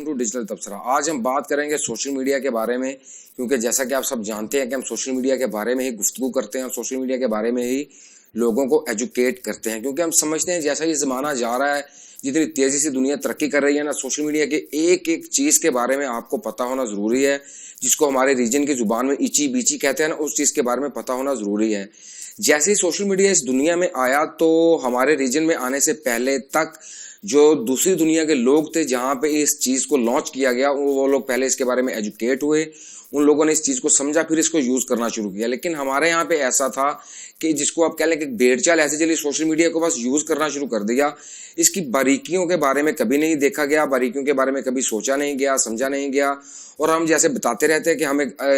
Welcome to digital तबसरा। आज हम बात करेंगे सोशल मीडिया के बारे में, क्योंकि जैसा कि आप सब जानते हैं कि हम सोशल मीडिया के बारे में ही गुफ्तगू करते हैं और सोशल मीडिया के बारे में ही लोगों को एजुकेट करते हैं, क्योंकि हम समझते हैं जैसा ये ज़माना जा रहा है, जितनी तेज़ी से दुनिया तरक्की कर रही है ना, सोशल मीडिया के एक एक चीज़ के बारे में आपको पता होना ज़रूरी है। जिसको हमारे रीजन की ज़ुबान में इची बीची कहते हैं ना, उस चीज़ के बारे में पता होना ज़रूरी है। जैसे ही सोशल मीडिया इस दुनिया में आया तो हमारे रीजन में आने से पहले तक जो दूसरी दुनिया के लोग थे जहाँ पे इस चीज़ को लॉन्च किया गया, वो लोग पहले इसके बारे में एजुकेट हुए, उन लोगों ने इस चीज़ को समझा, फिर इसको यूज़ करना शुरू किया। लेकिन हमारे यहाँ पे ऐसा था कि जिसको आप कह लें कि भेड़ चाल ऐसे चली, सोशल मीडिया को बस यूज़ करना शुरू कर दिया। इसकी बारीकियों के बारे में कभी नहीं देखा गया, बारीकियों के बारे में कभी सोचा नहीं गया, समझा नहीं गया। और हम जैसे बताते रहते हैं कि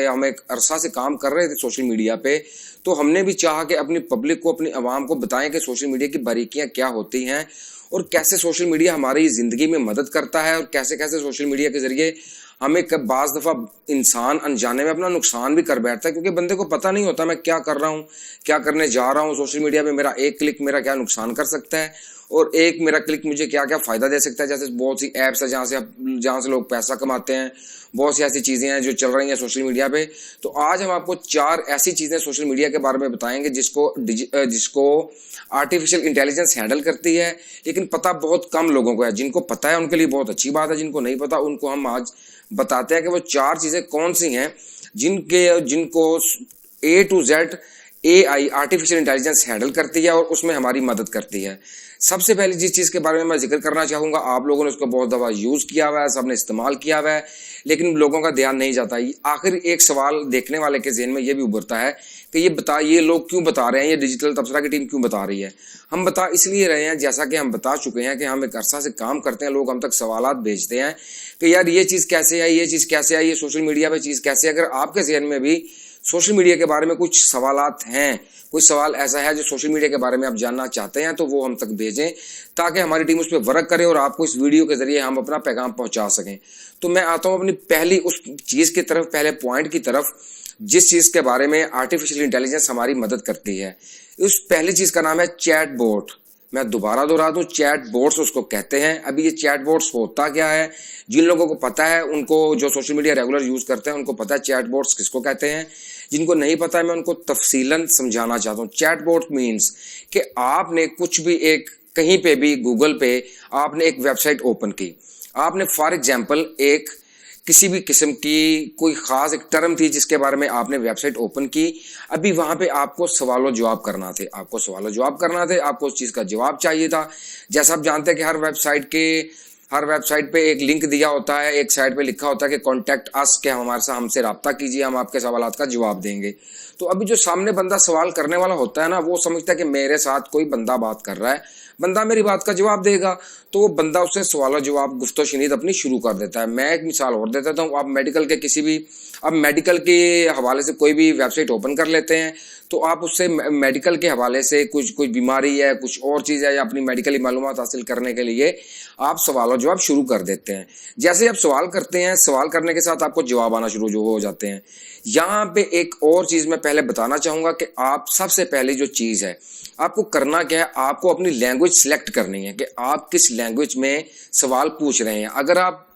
हम एक अरसा से काम कर रहे थे सोशल मीडिया पे, तो हमने भी चाहा कि अपनी पब्लिक को, अपनी आवाम को बताएं कि सोशल मीडिया की बारीकियाँ क्या होती हैं और कैसे सोशल मीडिया हमारी ज़िंदगी में मदद करता है, और कैसे कैसे सोशल मीडिया के ज़रिए हमें बाज़ दफ़ा इंसान अनजाने में अपना नुकसान भी कर बैठता है, क्योंकि बंदे को पता नहीं होता मैं क्या कर रहा हूँ, क्या करने जा रहा हूँ। सोशल मीडिया पे मेरा एक क्लिक मेरा क्या नुकसान कर सकता है और एक मेरा क्लिक मुझे क्या क्या फ़ायदा दे सकता है। जैसे बहुत सी ऐप्स है जहाँ से लोग पैसा कमाते हैं, बहुत सी ऐसी चीज़ें हैं जो चल रही हैं सोशल मीडिया पे। तो आज हम आपको 4 ऐसी चीज़ें सोशल मीडिया के बारे में बताएंगे जिसको आर्टिफिशियल इंटेलिजेंस हैंडल करती है, लेकिन पता बहुत कम लोगों को है। जिनको पता है उनके लिए बहुत अच्छी बात है, जिनको नहीं पता उनको हम आज बताते हैं कि वो 4 चीज़ें कौन सी हैं जिनको A to Z AI artificial intelligence handle करती है और उसमें हमारी मदद करती है। सबसे पहले जिस चीज़ के बारे में मैं जिक्र करना चाहूँगा, आप लोगों ने उसको बहुत दफ़ा यूज़ किया हुआ है, सबने इस्तेमाल किया हुआ है, लेकिन लोगों का ध्यान नहीं जाता। आखिर एक सवाल देखने वाले के ज़हन में ये भी उभरता है कि ये लोग क्यों बता रहे हैं, ये डिजिटल तबसरा की टीम क्यों बता रही है। हम बता इसलिए रहे हैं, जैसा कि हम बता चुके हैं कि हम एक अरसा से काम करते हैं, लोग हम तक सवालात भेजते हैं कि यार ये चीज़ कैसे आई, ये चीज़ कैसे आई, ये सोशल मीडिया पर चीज़ कैसे। अगर आपके ज़हन में भी सोशल मीडिया के बारे में कुछ सवालात हैं, कोई सवाल ऐसा है जो सोशल मीडिया के बारे में आप जानना चाहते हैं, तो वो हम तक भेजें ताकि हमारी टीम उस पर वर्क करे और आपको इस वीडियो के जरिए हम अपना पैगाम पहुंचा सकें। तो मैं आता हूं अपनी पहली उस चीज़ की तरफ, पहले पॉइंट की तरफ, जिस चीज़ के बारे में आर्टिफिशियल इंटेलिजेंस हमारी मदद करती है। उस पहली चीज़ का नाम है चैट बोट। मैं दोबारा दोहरा दूं, चैट बोट्स उसको कहते हैं। अभी ये चैट बोट्स होता क्या है, जिन लोगों को पता है, उनको जो सोशल मीडिया रेगुलर यूज़ करते हैं उनको पता है चैट बोट्स किसको कहते हैं। जिनको नहीं पता है मैं उनको तफसीलन समझाना चाहता हूँ। चैट बोट मीन्स कि आपने कुछ भी कहीं पे भी गूगल पे आपने एक वेबसाइट ओपन की, आपने फॉर एग्जाम्पल किसी भी किस्म की कोई ख़ास एक टर्म थी जिसके बारे में आपने वेबसाइट ओपन की। अभी वहाँ पे आपको सवाल जवाब करना थे, आपको उस चीज़ का जवाब चाहिए था। जैसा आप जानते हैं कि हर वेबसाइट पे एक लिंक दिया होता है, एक साइड पे लिखा होता है कि कॉन्टैक्ट अस, के हमसे रब्ता कीजिए, हम आपके सवालात का जवाब देंगे। तो अभी जो सामने बंदा सवाल करने वाला होता है ना, वो समझता है कि मेरे साथ कोई बंदा बात कर रहा है, बंदा मेरी बात का जवाब देगा, तो वो बंदा उससे सवाल जवाब गुफ्तो शनीद अपनी शुरू कर देता है। मैं एक मिसाल और दे देता हूँ। आप मेडिकल के हवाले से कोई भी वेबसाइट ओपन कर लेते हैं, तो आप उससे मेडिकल के हवाले से कुछ बीमारी है, कुछ और चीज़ है, या अपनी मेडिकली मालूमात हासिल करने के लिए आप सवाल जवाब शुरू कर देते हैं। जैसे आप सवाल करते हैं, सवाल करने के साथ आपको जवाब आना शुरू हो जाते हैं। यहाँ पे एक और चीज़ मैं पहले बताना चाहूँगा कि आप सबसे पहले जो चीज़ है आपको करना क्या है, आपको अपनी लैंग्वेज सिलेक्ट करनी है कि आप किस लैंग्वेज में सवाल पूछ रहे हैं। अगर आप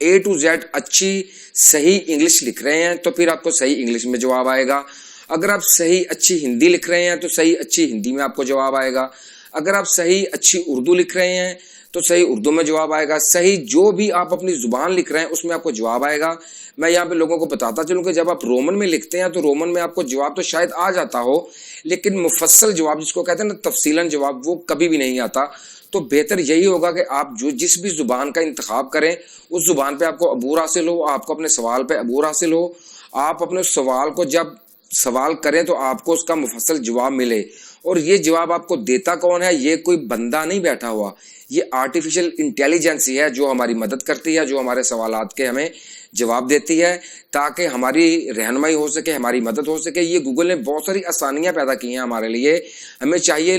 A to Z अच्छी सही इंग्लिश लिख रहे हैं तो फिर आपको सही इंग्लिश में जवाब आएगा। अगर आप सही अच्छी हिंदी लिख रहे हैं तो सही अच्छी हिंदी में आपको जवाब आएगा। अगर आप सही अच्छी उर्दू लिख रहे हैं तो सही उर्दू में जवाब आएगा। सही जो भी आप अपनी ज़ुबान लिख रहे हैं उसमें आपको जवाब आएगा। मैं यहाँ पे लोगों को बताता चलूँ कि जब आप रोमन में लिखते हैं तो रोमन में आपको जवाब तो शायद आ जाता हो, लेकिन मुफस्सल जवाब जिसको कहते हैं ना, तफसीलन जवाब, वो कभी भी नहीं आता। तो बेहतर यही होगा कि आप जिस भी ज़ुबान का इंतखाब करें, उस ज़ुबान पे आपको अबूर हासिल हो, आपको अपने सवाल पे अबूर हासिल हो। आप अपने सवाल को जब सवाल करें तो आपको उसका मुफस्सल जवाब मिले, और ये जवाब आपको देता कौन है, ये कोई बंदा नहीं बैठा हुआ, ये आर्टिफिशियल इंटेलिजेंस ही है जो हमारी मदद करती है, जो हमारे सवालात के हमें जवाब देती है ताकि हमारी रहनुमाई हो सके, हमारी मदद हो सके। ये गूगल ने बहुत सारी आसानियां पैदा की हैं हमारे लिए। हमें चाहिए,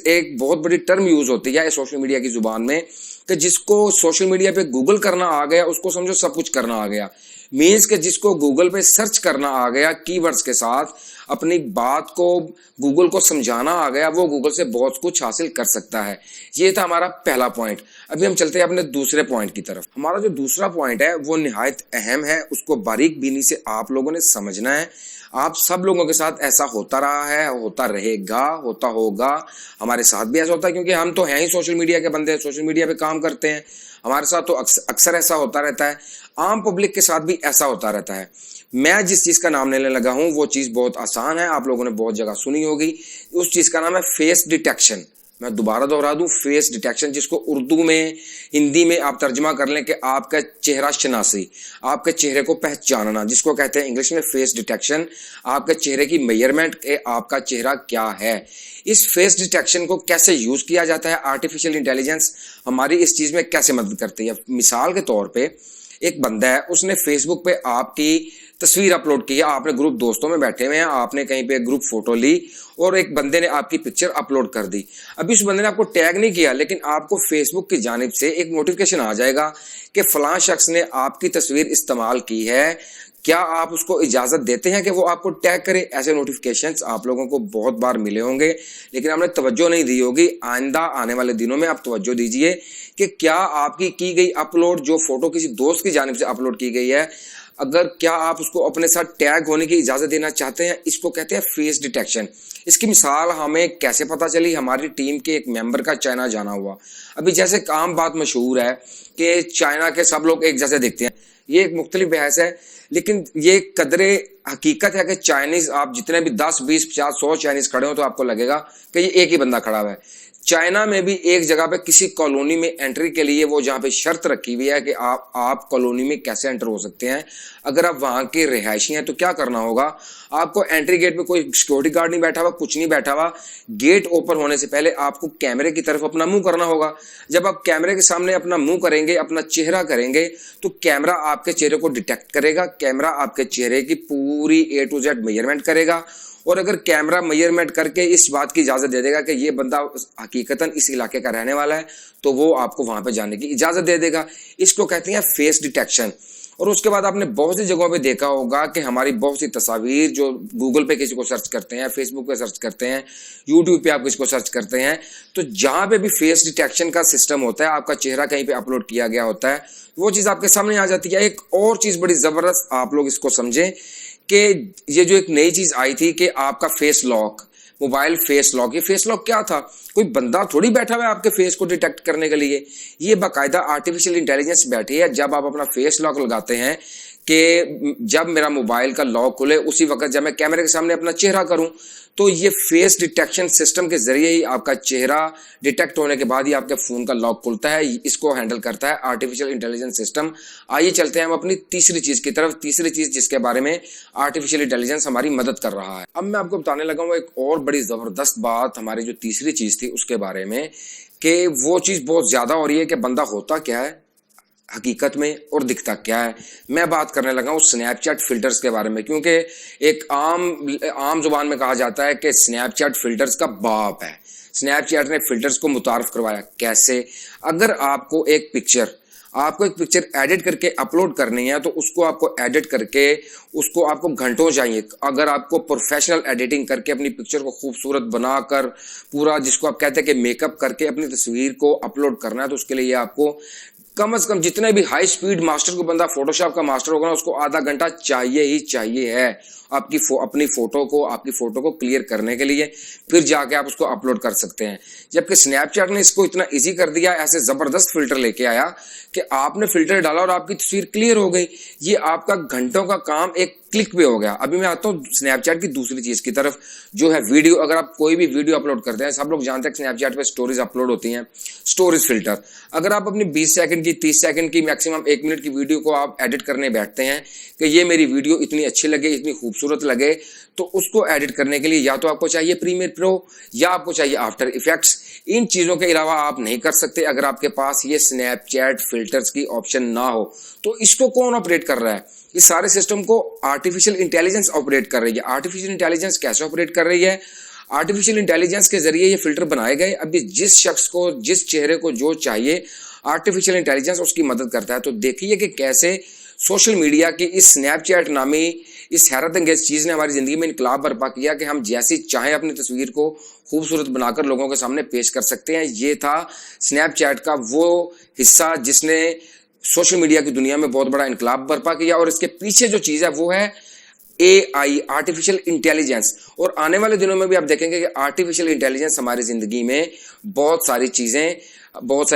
एक बहुत बड़ी टर्म यूज़ होती है सोशल मीडिया की ज़ुबान में कि जिसको सोशल मीडिया पे गूगल करना आ गया उसको समझो सब कुछ करना आ गया। मीन्स कि जिसको गूगल पे सर्च करना आ गया, कीवर्ड्स के साथ अपनी बात को गूगल को समझाना आ गया, वो गूगल से बहुत कुछ हासिल कर सकता है। ये था हमारा पहला पॉइंट। अभी हम चलते हैं अपने दूसरे पॉइंट की तरफ। हमारा जो दूसरा पॉइंट है वो निहायत अहम है, उसको बारीक बीनी से आप लोगों ने समझना है। आप सब लोगों के साथ ऐसा होता रहा है, होता रहेगा, होता होगा। हमारे साथ भी ऐसा होता है क्योंकि हम तो हैं ही सोशल मीडिया के बंदे, सोशल मीडिया पे काम करते हैं। हमारे साथ तो अक्सर ऐसा होता रहता है। आम पब्लिक के साथ भी ऐसा होता रहता है। मैं जिस चीज़ का नाम लेने लगा हूँ वो चीज़ बहुत आसान है, आप लोगों ने बहुत जगह सुनी होगी। उस चीज़ का नाम है फेस डिटेक्शन। मैं दोबारा दोहरा दूं, फेस डिटेक्शन, जिसको उर्दू में, हिंदी में आप तर्जमा कर लें कि आपका चेहरा शनासी, आपके चेहरे को पहचानना, जिसको कहते हैं इंग्लिश में फेस डिटेक्शन। आपके चेहरे की मेजरमेंट के आपका चेहरा क्या है। इस फेस डिटेक्शन को कैसे यूज किया जाता है, आर्टिफिशियल इंटेलिजेंस हमारी इस चीज में कैसे मदद करती है। मिसाल के तौर पे एक बंदा है, उसने फेसबुक पे आपकी तस्वीर अपलोड की है, आपने ग्रुप दोस्तों में बैठे हुए हैं, आपने कहीं पे ग्रुप फोटो ली और एक बंदे ने आपकी पिक्चर अपलोड कर दी। अभी उस बंदे ने आपको टैग नहीं किया, लेकिन आपको फेसबुक की जानिब से एक नोटिफिकेशन आ जाएगा कि फलां शख्स ने आपकी तस्वीर इस्तेमाल की है, क्या आप उसको इजाजत देते हैं कि वो आपको टैग करे। ऐसे नोटिफिकेशंस आप लोगों को बहुत बार मिले होंगे, लेकिन आपने तवज्जो नहीं दी होगी। आइंदा आने वाले दिनों में आप तवज्जो दीजिए कि क्या आपकी की गई अपलोड, जो फोटो किसी दोस्त की जानिब से अपलोड की गई है, अगर क्या आप उसको अपने साथ टैग होने की इजाजत देना चाहते हैं। इसको कहते हैं फेस डिटेक्शन। इसकी मिसाल हमें कैसे पता चली, हमारी टीम के एक मेंबर का चाइना जाना हुआ। अभी जैसे आम बात मशहूर है कि चाइना के सब लोग एक जैसे दिखते हैं, ये एक मुख्तलिफ बहस है, लेकिन ये कदरे हकीकत है कि चाइनीज, आप जितने भी 10, 20, 50, 100 चाइनीज खड़े हो तो आपको लगेगा कि ये एक ही बंदा खड़ा हुआ है। चाइना में भी एक जगह पे किसी कॉलोनी में एंट्री के लिए वो जहाँ पे शर्त रखी हुई है कि आप कॉलोनी में कैसे एंटर हो सकते हैं। अगर आप वहां के रिहायशी हैं तो क्या करना होगा, आपको एंट्री गेट पे कोई सिक्योरिटी गार्ड नहीं बैठा हुआ, कुछ नहीं बैठा हुआ। गेट ओपन होने से पहले आपको कैमरे की तरफ अपना मुंह करना होगा। जब आप कैमरे के सामने अपना मुंह करेंगे, अपना चेहरा करेंगे, तो कैमरा आपके चेहरे को डिटेक्ट करेगा। कैमरा आपके चेहरे की पूरी A to Z मेजरमेंट करेगा, और अगर कैमरा मेजरमेंट करके इस बात की इजाजत दे देगा कि ये बंदा हकीकतन इस इलाके का रहने वाला है, तो वो आपको वहां पे जाने की इजाजत दे देगा। इसको कहते हैं फेस डिटेक्शन। और उसके बाद आपने बहुत सी जगहों पे देखा होगा कि हमारी बहुत सी तस्वीर जो गूगल पे किसी को सर्च करते हैं, फेसबुक पे सर्च करते हैं, यूट्यूब पे आप किसी को सर्च करते हैं, तो जहां पे भी फेस डिटेक्शन का सिस्टम होता है, आपका चेहरा कहीं पे अपलोड किया गया होता है, वो चीज आपके सामने आ जाती है। एक और चीज बड़ी जबरदस्त, आप लोग इसको समझें कि ये जो एक नई चीज आई थी कि आपका face lock, mobile face lock. ये फेस लॉक क्या था? कोई बंदा थोड़ी बैठा हुआ है आपके फेस को डिटेक्ट करने के लिए, ये बाकायदा आर्टिफिशियल इंटेलिजेंस बैठी है। जब आप अपना फेस लॉक लगाते हैं कि जब मेरा मोबाइल का लॉक खुले, उसी वक्त जब मैं कैमरे के सामने अपना चेहरा करूं, तो ये फेस डिटेक्शन सिस्टम के जरिए ही आपका चेहरा डिटेक्ट होने के बाद ही आपके फोन का लॉक खुलता है। इसको हैंडल करता है आर्टिफिशियल इंटेलिजेंस सिस्टम। आइए चलते हैं हम अपनी तीसरी चीज की तरफ, तीसरी चीज जिसके बारे में आर्टिफिशियल इंटेलिजेंस हमारी मदद कर रहा है। अब मैं आपको बताने लगा हूँ एक और बड़ी जबरदस्त बात, हमारी जो तीसरी चीज थी उसके बारे में, कि वो चीज बहुत ज्यादा हो रही है कि बंदा होता क्या है हकीकत में और दिखता क्या है। मैं बात करने लगा हूँ स्नैपचैट फिल्टर्स के बारे में, क्योंकि एक आम जुबान में कहा जाता है कि स्नैपचैट फिल्टर्स का बाप है। स्नैपचैट ने फिल्टर्स को मुतारफ करवाया। कैसे? अगर आपको एक पिक्चर एडिट करके अपलोड करनी है, तो उसको आपको एडिट करके उसको आपको घंटों चाहिए। अगर आपको प्रोफेशनल एडिटिंग करके अपनी पिक्चर को खूबसूरत बनाकर पूरा, जिसको आप कहते हैं कि मेकअप करके अपनी तस्वीर को अपलोड करना है, तो उसके लिए आपको कम से कम, जितने भी हाई स्पीड मास्टर को बंदा फोटोशॉप का मास्टर होगा ना, उसको आधा घंटा चाहिए ही चाहिए है आपकी आपकी फोटो को क्लियर करने के लिए, फिर जाके आप उसको अपलोड कर सकते हैं। जबकि स्नैपचैट ने इसको इतना इजी कर दिया, ऐसे जबरदस्त फिल्टर लेके आया कि आपने फिल्टर डाला और आपकी तस्वीर क्लियर हो गई। ये आपका घंटों का काम एक क्लिक पे हो गया। अभी मैं आता हूँ स्नैपचैट की दूसरी चीज की तरफ, जो है वीडियो। अगर आप कोई भी वीडियो अपलोड करते हैं, सब लोग जानते हैं स्नैपचैट पे स्टोरीज अपलोड होती हैं, स्टोरीज फिल्टर। अगर आप अपनी 20 सेकंड की, 30 सेकंड की, मैक्सिमम 1 मिनट की वीडियो को आप एडिट करने बैठते हैं कि ये मेरी वीडियो इतनी अच्छी लगे, इतनी खूबसूरत लगे, तो उसको एडिट करने के लिए या तो आपको चाहिए प्रीमियर प्रो या आपको चाहिए आफ्टर इफेक्ट्स। इन चीजों के अलावा आप नहीं कर सकते अगर आपके पास ये स्नैपचैट फिल्टर्स की ऑप्शन ना हो। तो इसको कौन ऑपरेट कर रहा है? इस सारे सिस्टम को आर्टिफिशियल इंटेलिजेंस ऑपरेट कर रही है। आर्टिफिशियल इंटेलिजेंस कैसे ऑपरेट कर रही है? आर्टिफिशियल इंटेलिजेंस के जरिए ये फिल्टर बनाए गए। अभी जिस शख्स को, जिस चेहरे को जो चाहिए, आर्टिफिशियल इंटेलिजेंस उसकी मदद करता है। तो देखिए कि कैसे सोशल मीडिया की इस स्नैपचैट नामी इस हैरत अंगेज चीज ने हमारी जिंदगी में इनकलाब बर्पा किया कि हम जैसी चाहें अपनी तस्वीर को खूबसूरत बनाकर लोगों के सामने पेश कर सकते हैं। ये था स्नैपचैट का वो हिस्सा जिसने सोशल मीडिया की दुनिया में बहुत बड़ा इनकलाब बर्पा किया, और इसके पीछे जो चीज़ है वो है AI, आर्टिफिशियल इंटेलिजेंस। और आने वाले दिनों में भी आप देखेंगे कि आर्टिफिशियल इंटेलिजेंस हमारी ज़िंदगी में बहुत सारी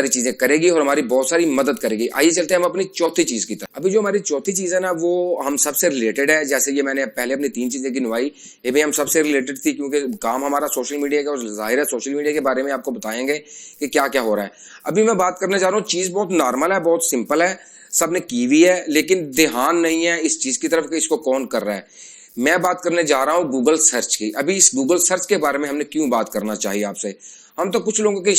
चीज़ें करेगी और हमारी बहुत सारी मदद करेगी। आइए चलते हैं हम अपनी चौथी चीज़ की तरफ। अभी जो हमारी चौथी चीज़ है ना, वो हम सबसे रिलेटेड है। जैसे ये मैंने पहले अपनी 3 चीज़ें गिनवाई, ये भी हम सबसे रिलेटेड थी क्योंकि काम हमारा सोशल मीडिया का, और ज़ाहिर है सोशल मीडिया के बारे में आपको बताएंगे कि क्या क्या हो रहा है। अभी मैं बात करने जा रहा हूँ, चीज़ बहुत नॉर्मल है, बहुत सिंपल है, सबने की हुई है, लेकिन ध्यान नहीं है इस चीज़ की तरफ कि इसको कौन कर रहा है। मैं बात करने जा रहा हूं गूगल सर्च की। अभी इस गूगल सर्च के बारे में हमने क्यों बात करना चाहिए आपसे, हम तो कुछ लोगों के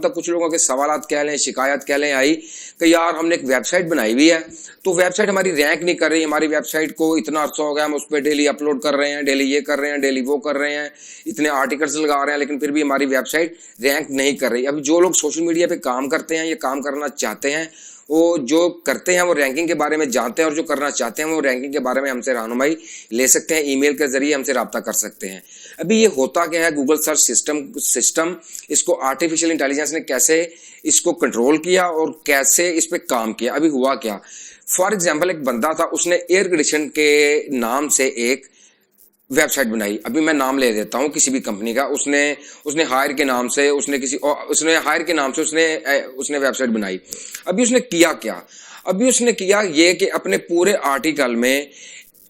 कुछ लोगों के सवालात कह लें, शिकायत कह लें आई कि यार हमने एक वेबसाइट बनाई हुई है, तो वेबसाइट हमारी रैंक नहीं कर रही, हमारी वेबसाइट को इतना अर्सा हो गया, हम उस पर डेली अपलोड कर रहे हैं, डेली ये कर रहे हैं, डेली वो कर रहे हैं, इतने आर्टिकल्स लगा रहे हैं, लेकिन फिर भी हमारी वेबसाइट रैंक नहीं कर रही। अभी जो लोग सोशल मीडिया पे काम करते हैं, ये काम करना चाहते हैं, वो जो करते हैं वो रैंकिंग के बारे में जानते हैं, और जो करना चाहते हैं वो रैंकिंग के बारे में हमसे रहनुमाई ले सकते हैं, ईमेल के जरिए हमसे रब्ता कर सकते हैं। अभी ये होता क्या है, गूगल सर्च सिस्टम इसको आर्टिफिशियल इंटेलिजेंस ने कैसे इसको कंट्रोल किया और कैसे इस पे काम किया। अभी हुआ क्या, फॉर एग्जाम्पल एक बंदा था, उसने एयर कंडीशन के नाम से एक वेबसाइट बनाई। अभी मैं नाम ले देता हूँ किसी भी कंपनी का, उसने हायर के नाम से उसने वेबसाइट बनाई। अभी उसने किया क्या, अभी उसने किया ये कि अपने पूरे आर्टिकल में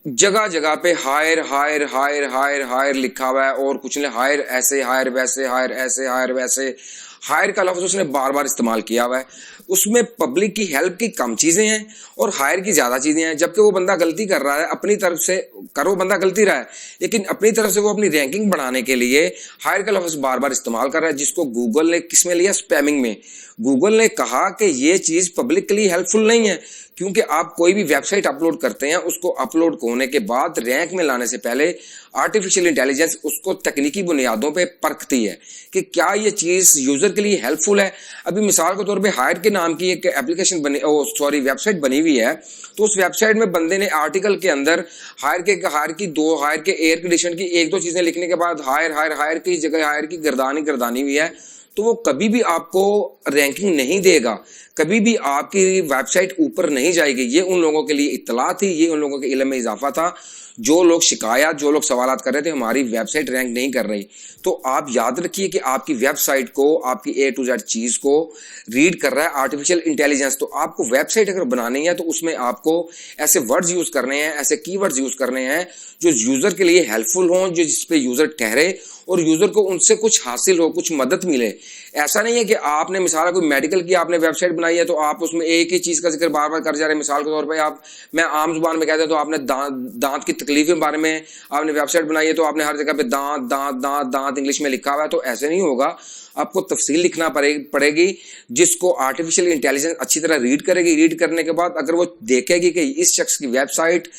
जगह जगह पे higher higher higher higher higher लिखा हुआ है, और कुछ ने हायर ऐसे, हायर वैसे, हायर ऐसे, हायर वैसे, हायर का लफ्ज उसने बार बार इस्तेमाल किया हुआ है। उसमें पब्लिक की हेल्प की कम चीज़ें हैं और हायर की ज़्यादा चीज़ें हैं, जबकि वो बंदा गलती कर रहा है अपनी तरफ से, वो बंदा गलती रहा है, लेकिन अपनी तरफ से वो अपनी रैंकिंग बढ़ाने के लिए हायर का लफ्ज बार बार इस्तेमाल कर रहा है, जिसको गूगल ने किस में लिया, स्पैमिंग में। गूगल ने कहा कि ये चीज़ पब्लिक के लिए हेल्पफुल नहीं है, क्योंकि आप कोई भी वेबसाइट अपलोड करते हैं, उसको अपलोड होने के बाद रैंक में लाने से पहले आर्टिफिशियल इंटेलिजेंस उसको तकनीकी बुनियादों पे परखती है कि क्या ये चीज़ यूज़र के लिए हेल्पफुल है। अभी मिसाल के तौर पे हायर के नाम की एक एप्लीकेशन वेबसाइट बनी हुई है, तो उस वेबसाइट में बंदे ने आर्टिकल के अंदर हायर के एयर कंडीशन की 1-2 चीज़ें लिखने के बाद हायर की जगह हायर की गर्दानी हुई है, तो वो कभी भी आपको रैंकिंग नहीं देगा, कभी भी आपकी वेबसाइट ऊपर नहीं जाएगी। ये उन लोगों के लिए इत्तला थी, ये उन लोगों के इल्म में इजाफा था, जो लोग सवालात कर रहे थे हमारी वेबसाइट रैंक नहीं कर रही। तो आप याद रखिए कि आपकी वेबसाइट को, आपकी A to Z चीज़ को रीड कर रहा है आर्टिफिशियल इंटेलिजेंस। तो आपको वेबसाइट अगर बनानी है तो उसमें आपको ऐसे वर्ड्स यूज़ करने हैं, ऐसे कीवर्ड्स यूज़ करने हैं जो यूज़र के लिए हेल्पफुल हों, जो जिस पे यूज़र ठहरे और यूज़र को उनसे कुछ हासिल हो, कुछ मदद मिले। ऐसा नहीं है कि आपने मिसाल कोई मेडिकल की आपने वेबसाइट बनाई है तो आप उसमें एक ही चीज़ का जिक्र बार बार कर जा रहे हैं। मिसाल के तौर पे मैं आम जुबान में कहते हैं तो आपने दांत की तकलीफ के बारे में आपने वेबसाइट बनाई है, तो आपने हर जगह पे दांत इंग्लिश में लिखा हुआ है, तो ऐसे नहीं होगा। आपको तफसील लिखना पड़ेगी, जिसको आर्टिफिशियल इंटेलिजेंस अच्छी तरह रीड करेगी। रीड करने के बाद अगर वो देखेगी कि इस शख्स की वेबसाइट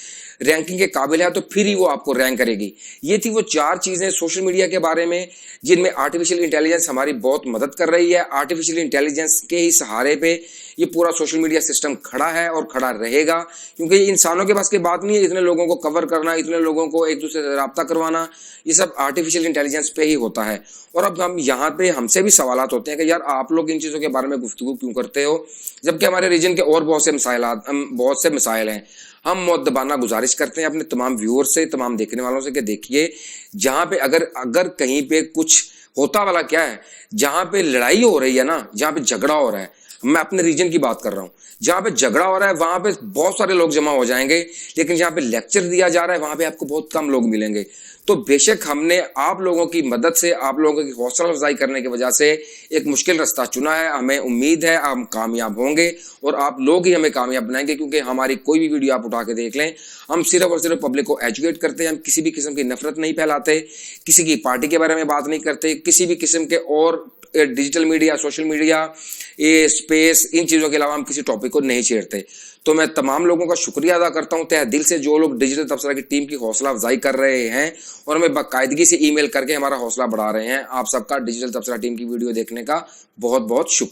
रैंकिंग के काबिल है, तो फिर ही वो आपको रैंक करेगी। ये थी वो 4 चीज़ें सोशल मीडिया के बारे में जिनमें आर्टिफिशियल इंटेलिजेंस हमारी बहुत मदद कर रही है। आर्टिफिशियल इंटेलिजेंस के ही सहारे पे ये पूरा सोशल मीडिया सिस्टम खड़ा है और खड़ा रहेगा, क्योंकि ये इंसानों के पास की बात नहीं है इतने लोगों को कवर करना, इतने लोगों को एक दूसरे से रब्ता करवाना, ये सब आर्टिफिशियल इंटेलिजेंस पे ही होता है। और अब हम यहाँ पे हमसे भी सवालात होते हैं कि यार आप लोग इन चीज़ों के बारे में गुफ्तगू क्यों करते हो, जबकि हमारे रीजन के और बहुत से मसाइल हैं। हम मुअद्दबाना गुजारिश करते हैं अपने तमाम व्यूअर्स से, तमाम देखने वालों से कि देखिए, जहाँ पे अगर कहीं पे कुछ होता वाला क्या है, जहाँ पे लड़ाई हो रही है ना, जहाँ पे झगड़ा हो रहा है, मैं अपने रीजन की बात कर रहा हूँ, जहाँ पे झगड़ा हो रहा है वहाँ पे बहुत सारे लोग जमा हो जाएंगे, लेकिन जहाँ पे लेक्चर दिया जा रहा है वहाँ पे आपको बहुत कम लोग मिलेंगे। तो बेशक हमने आप लोगों की मदद से, आप लोगों की हौसला अफजाई करने की वजह से एक मुश्किल रास्ता चुना है। हमें उम्मीद है हम कामयाब होंगे और आप लोग ही हमें कामयाब बनाएंगे, क्योंकि हमारी कोई भी वीडियो आप उठा के देख लें, हम सिर्फ और सिर्फ पब्लिक को एजुकेट करते हैं। हम किसी भी किस्म की नफरत नहीं फैलाते, किसी की पार्टी के बारे में बात नहीं करते, किसी भी किस्म के और डिजिटल मीडिया, सोशल मीडिया, ये स्पेस, इन चीज़ों के अलावा हम किसी टॉपिक को नहीं छेड़ते। तो मैं तमाम लोगों का शुक्रिया अदा करता हूं तहे दिल से, जो लोग डिजिटल तबसरा की टीम की हौसला अफजाई कर रहे हैं और हमें बाकायदगी से ईमेल करके हमारा हौसला बढ़ा रहे हैं। आप सबका डिजिटल तबसरा टीम की वीडियो देखने का बहुत बहुत शुक्रिया।